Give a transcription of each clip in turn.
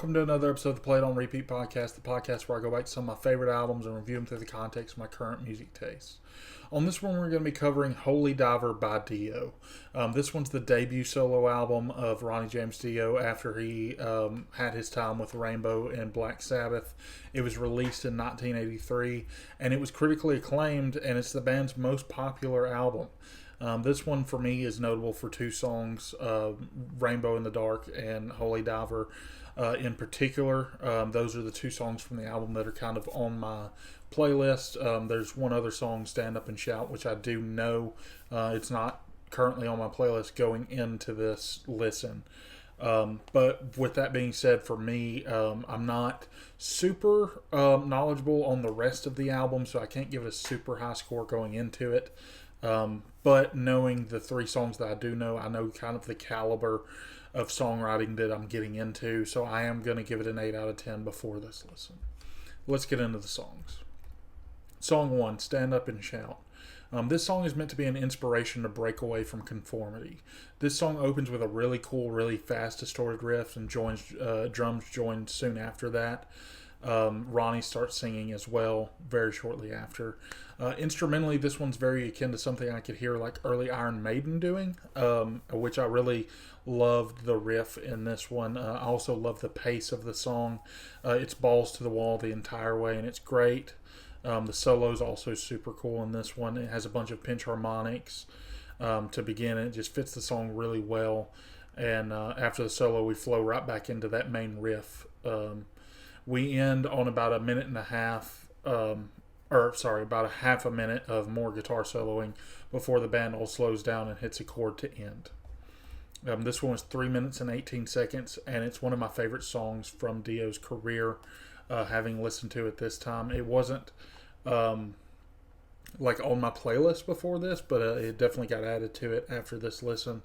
welcome to another episode of the Play It On Repeat podcast, the podcast where I go back to some of my favorite albums and review them through the context of my current music tastes. On this one, we're going to be covering Holy Diver by Dio. This one's the debut solo album of Ronnie James Dio after he had his time with Rainbow and Black Sabbath. It was released in 1983, and it was critically acclaimed, and it's the band's most popular album. This one for me is notable for two songs, Rainbow in the Dark and Holy Diver in particular. Those are the two songs from the album that are kind of on my playlist. There's one other song, Stand Up and Shout, which I do know. It's not currently on my playlist going into this listen. But with that being said, for me, I'm not super knowledgeable on the rest of the album, so I can't give it a super high score going into it. But knowing the three songs that I do know, I know kind of the caliber of songwriting that I'm getting into, so I am going to give it an 8 out of 10 before this listen. Let's get into the songs. Song 1, Stand Up and Shout. This song is meant to be an inspiration to break away from conformity. This song opens with a really cool, really fast, distorted riff, and drums join soon after that. Ronnie starts singing as well very shortly after. Instrumentally, this one's very akin to something I could hear like early Iron Maiden doing, which I really loved the riff in this one. I also love the pace of the song. It's balls to the wall the entire way, and it's great. The solo is also super cool in this one. It has a bunch of pinch harmonics to begin. It just fits the song really well. And after the solo, we flow right back into that main riff. We end on about a minute and a half, about a half a minute of more guitar soloing before the band all slows down and hits a chord to end. This one was 3 minutes and 18 seconds, and it's one of my favorite songs from Dio's career, having listened to it this time. It wasn't like on my playlist before this, but it definitely got added to it after this listen.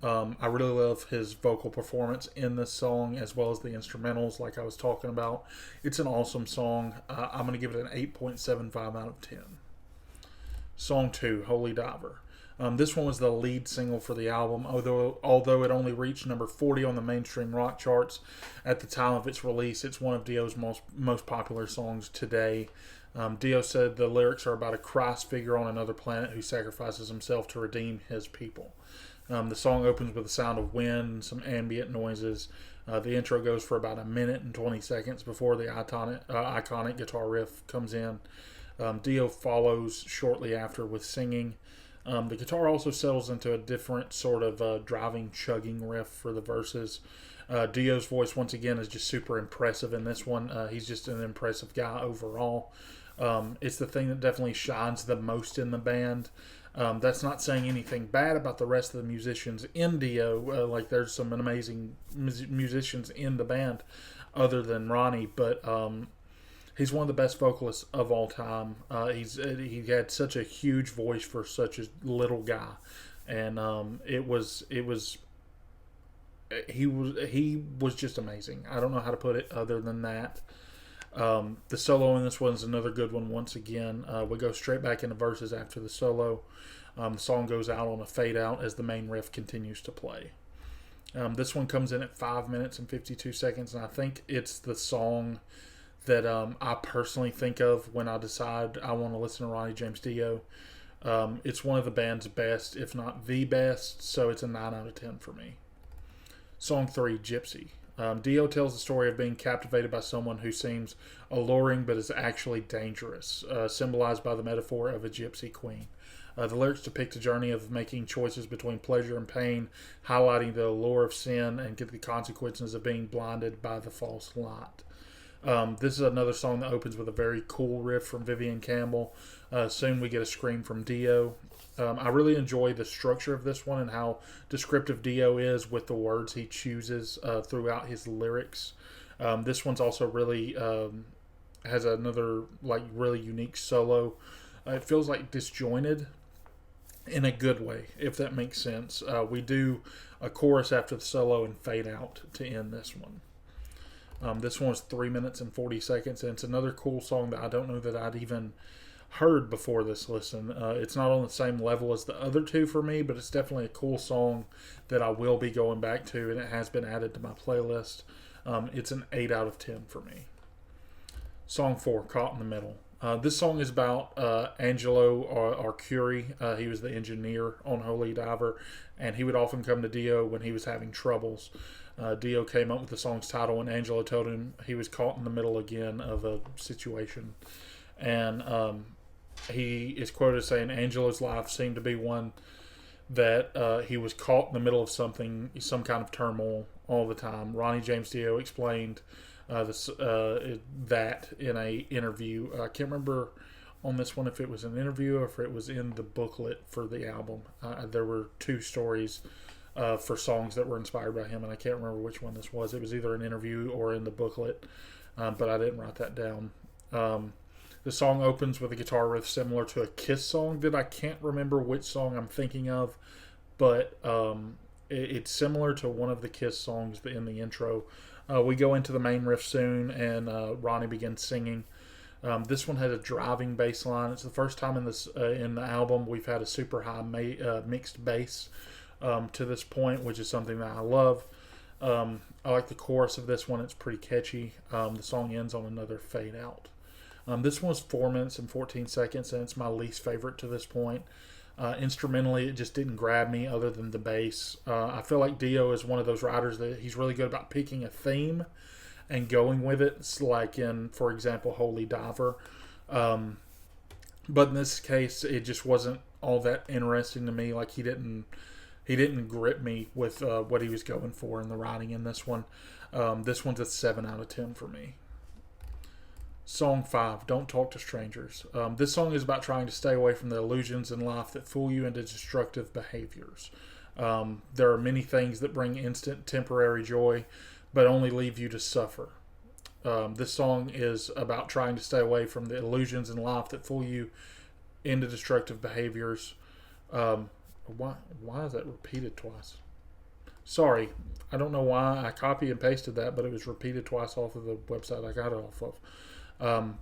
I really love his vocal performance in this song, as well as the instrumentals like I was talking about. It's an awesome song. I'm going to give it an 8.75 out of 10. Song 2, Holy Diver. This one was the lead single for the album, although it only reached number 40 on the mainstream rock charts at the time of its release. It's one of Dio's most popular songs today. Dio said the lyrics are about a Christ figure on another planet who sacrifices himself to redeem his people. The song opens with the sound of wind and some ambient noises. The intro goes for about a minute and 20 seconds before the iconic guitar riff comes in. Dio follows shortly after with singing. The guitar also settles into a different sort of driving, chugging riff for the verses. Dio's voice, once again, is just super impressive in this one. He's just an impressive guy overall. It's the thing that definitely shines the most in the band. That's not saying anything bad about the rest of the musicians in Dio. Like there's some amazing musicians in the band other than Ronnie, but he's one of the best vocalists of all time. He had such a huge voice for such a little guy, and he was just amazing. I don't know how to put it other than that. The solo in this one is another good one once again. We go straight back into verses after the solo. The song goes out on a fade out as the main riff continues to play. This one comes in at 5 minutes and 52 seconds, and I think it's the song that I personally think of when I decide I want to listen to Ronnie James Dio. It's one of the band's best, if not the best, so it's a 9 out of 10 for me. Song 3, Gypsy. Dio tells the story of being captivated by someone who seems alluring but is actually dangerous, symbolized by the metaphor of a gypsy queen. The lyrics depict a journey of making choices between pleasure and pain, highlighting the allure of sin and the consequences of being blinded by the false light. This is another song that opens with a very cool riff from Vivian Campbell. Soon we get a scream from Dio. I really enjoy the structure of this one and how descriptive Dio is with the words he chooses throughout his lyrics. This one's also really has another like really unique solo. It feels like disjointed in a good way, if that makes sense. We do a chorus after the solo and fade out to end this one. This one was 3 minutes and 40 seconds, and it's another cool song that I don't know that I'd even heard before this listen. It's not on the same level as the other two for me, but it's definitely a cool song that I will be going back to, and it has been added to my playlist. It's an 8 out of 10 for me. Song 4, Caught in the Middle. This song is about Angelo Arcuri. He was the engineer on Holy Diver, and he would often come to Dio when he was having troubles. Dio came up with the song's title, and Angelo told him he was caught in the middle again of a situation. And he is quoted as saying, Angelo's life seemed to be one that he was caught in the middle of something, some kind of turmoil all the time. Ronnie James Dio explained that in a interview. I can't remember on this one if it was an interview or if it was in the booklet for the album. There were two stories for songs that were inspired by him, and I can't remember which one this was. It was either an interview or in the booklet, but I didn't write that down. The song opens with a guitar riff similar to a Kiss song that I can't remember which song I'm thinking of, but it's similar to one of the Kiss songs in the intro. We go into the main riff soon, and Ronnie begins singing. This one has a driving bass line. It's the first time in the album we've had a super high mixed bass to this point, which is something that I love. I like the chorus of this one. It's pretty catchy. The song ends on another fade out. This one was 4 minutes and 14 seconds, and it's my least favorite to this point. Instrumentally, it just didn't grab me other than the bass. I feel like Dio is one of those writers that he's really good about picking a theme and going with it. It's like in, for example, Holy Diver. But in this case, it just wasn't all that interesting to me. Like he didn't grip me with what he was going for in the writing in this one. This one's a 7 out of 10 for me. Song 5, Don't Talk to Strangers. This song is about trying to stay away from the illusions in life that fool you into destructive behaviors. There are many things that bring instant, temporary joy, but only leave you to suffer. This song is about trying to stay away from the illusions in life that fool you into destructive behaviors. Why is that repeated twice? Sorry, I don't know why I copy and pasted that, but it was repeated twice off of the website I got it off of.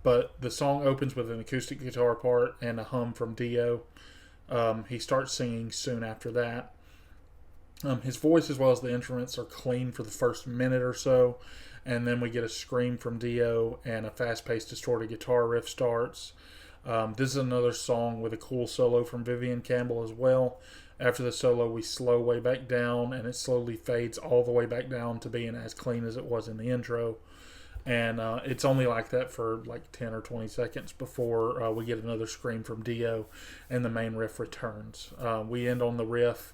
But the song opens with an acoustic guitar part and a hum from Dio. He starts singing soon after that. His voice as well as the instruments are clean for the first minute or so, and then we get a scream from Dio and a fast-paced distorted guitar riff starts. This is another song with a cool solo from Vivian Campbell as well. After the solo, we slow way back down, and it slowly fades all the way back down to being as clean as it was in the intro. And it's only like that for like 10 or 20 seconds before we get another scream from Dio and the main riff returns. We end on the riff.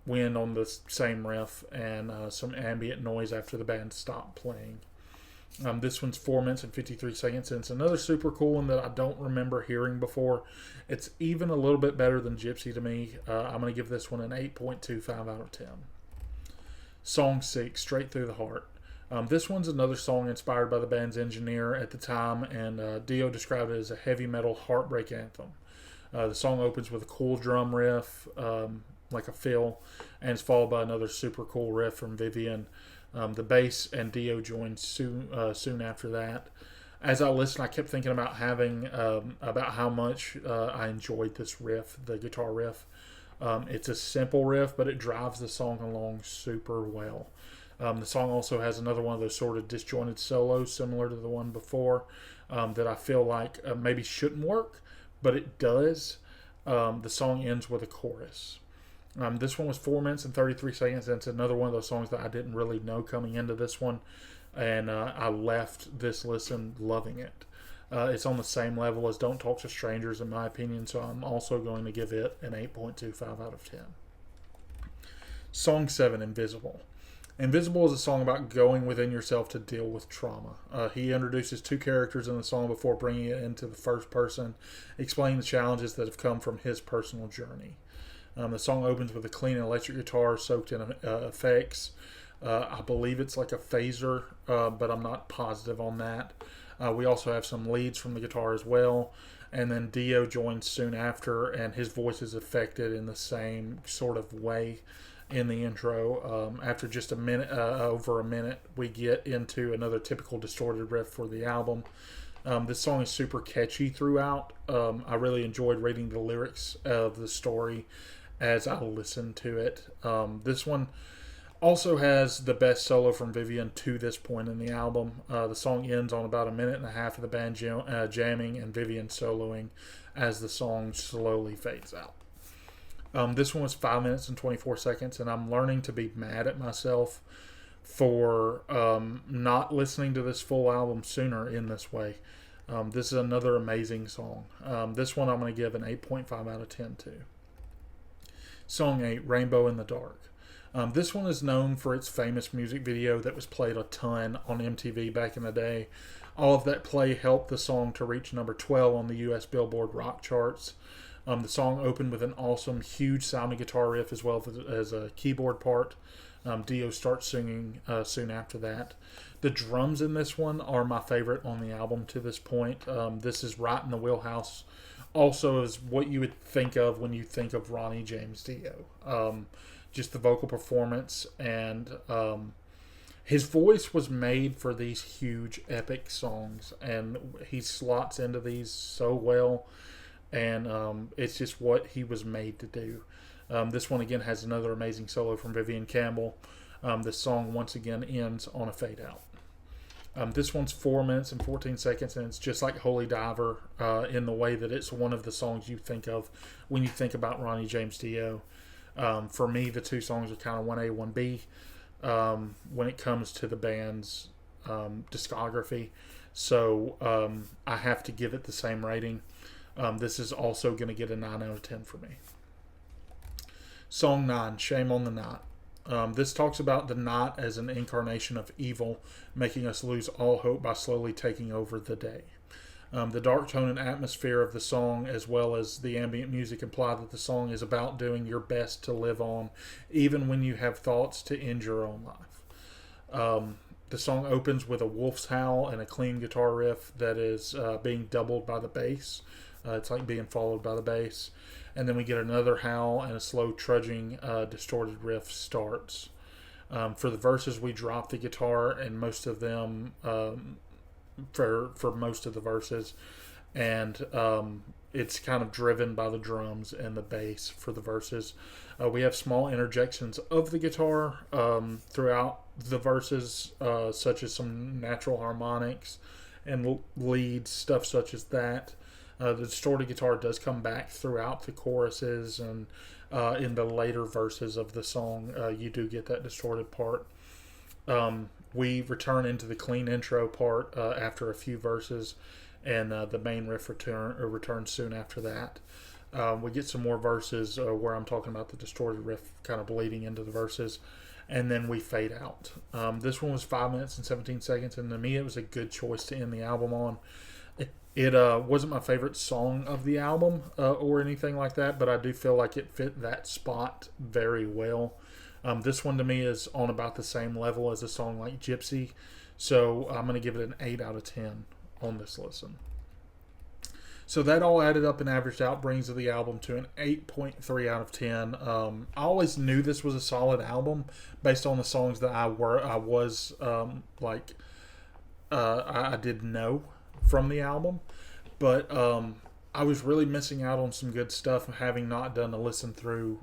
We end on the same riff and some ambient noise after the band stopped playing. This one's 4 minutes and 53 seconds, and it's another super cool one that I don't remember hearing before. It's even a little bit better than Gypsy to me. I'm going to give this one an 8.25 out of 10. Song 6, Straight Through the Heart. This one's another song inspired by the band's engineer at the time, and Dio described it as a heavy metal heartbreak anthem. The song opens with a cool drum riff, like a fill, and it's followed by another super cool riff from Vivian. The bass and Dio joined soon after that. As I listened, I kept thinking about about how much I enjoyed this riff, the guitar riff. It's a simple riff, but it drives the song along super well. The song also has another one of those sort of disjointed solos similar to the one before that I feel like maybe shouldn't work, but it does. The song ends with a chorus. This one was 4 minutes and 33 seconds, and it's another one of those songs that I didn't really know coming into this one, and I left this listen loving it. It's on the same level as Don't Talk to Strangers in my opinion, so I'm also going to give it an 8.25 out of 10. Song 7, Invisible. Invisible is a song about going within yourself to deal with trauma. He introduces two characters in the song before bringing it into the first person, explaining the challenges that have come from his personal journey. The song opens with a clean electric guitar soaked in effects. I believe it's like a phaser, but I'm not positive on that. We also have some leads from the guitar as well. And then Dio joins soon after, and his voice is affected in the same sort of way in the intro. After just over a minute, we get into another typical distorted riff for the album. This song is super catchy throughout. I really enjoyed reading the lyrics of the story as I listened to it. This one, Also has the best solo from Vivian to this point in the album. The song ends on about a minute and a half of the band jamming and Vivian soloing as the song slowly fades out. This one was 5 minutes and 24 seconds, and I'm learning to be mad at myself for not listening to this full album sooner in this way. This is another amazing song. This one I'm going to give an 8.5 out of 10 to. Song 8, Rainbow in the Dark. This one is known for its famous music video that was played a ton on MTV back in the day. All of that play helped the song to reach number 12 on the US Billboard rock charts. The song opened with an awesome, huge sounding guitar riff as well as a keyboard part. Dio starts singing soon after that. The drums in this one are my favorite on the album to this point. This is right in the wheelhouse. Also is what you would think of when you think of Ronnie James Dio. Just the vocal performance, and his voice was made for these huge epic songs, and he slots into these so well, and it's just what he was made to do. This one again has another amazing solo from Vivian Campbell. The song once again ends on a fade out. This one's 4 minutes and 14 seconds, and it's just like Holy Diver in the way that it's one of the songs you think of when you think about Ronnie James Dio. For me, the two songs are kind of 1A, 1B when it comes to the band's discography. So I have to give it the same rating. This is also going to get a 9 out of 10 for me. Song 9, Shame on the Night. This talks about the night as an incarnation of evil, making us lose all hope by slowly taking over the day. The dark tone and atmosphere of the song, as well as the ambient music, imply that the song is about doing your best to live on, even when you have thoughts to end your own life. The song opens with a wolf's howl and a clean guitar riff that is being doubled by the bass. It's like being followed by the bass. And then we get another howl and a slow, trudging, distorted riff starts. For the verses, we drop the guitar and most of them... for most of the verses, and it's kind of driven by the drums and the bass for the verses. We have small interjections of the guitar throughout the verses, such as some natural harmonics and leads, stuff such as that. The distorted guitar does come back throughout the choruses, and in the later verses of the song you do get that distorted part. We return into the clean intro part after a few verses, and the main riff returns soon after that. We get some more verses where I'm talking about the distorted riff kind of bleeding into the verses, and then we fade out. This one was 5 minutes and 17 seconds, and to me it was a good choice to end the album on. It wasn't my favorite song of the album or anything like that, but I do feel like it fit that spot very well. This one to me is on about the same level as a song like Gypsy, so I'm going to give it an 8 out of 10 on this listen. So that all added up and averaged out brings the album to an 8.3 out of 10. I always knew this was a solid album based on the songs that I did know from the album, but I was really missing out on some good stuff, having not done a listen through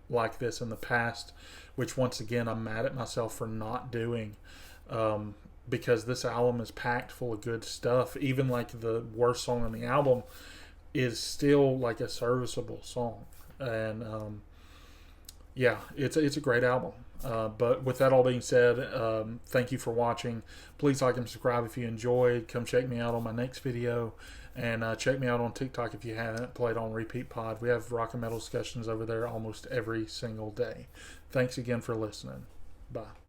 like this in the past, which once again I'm mad at myself for not doing, because this album is packed full of good stuff. Even like the worst song on the album is still like a serviceable song, and yeah, it's a great album. But with that all being said, thank you for watching. Please like and subscribe if you enjoyed. Come check me out on my next video. And check me out on TikTok if you haven't. Played on Repeat Pod. We have rock and metal discussions over there almost every single day. Thanks again for listening. Bye.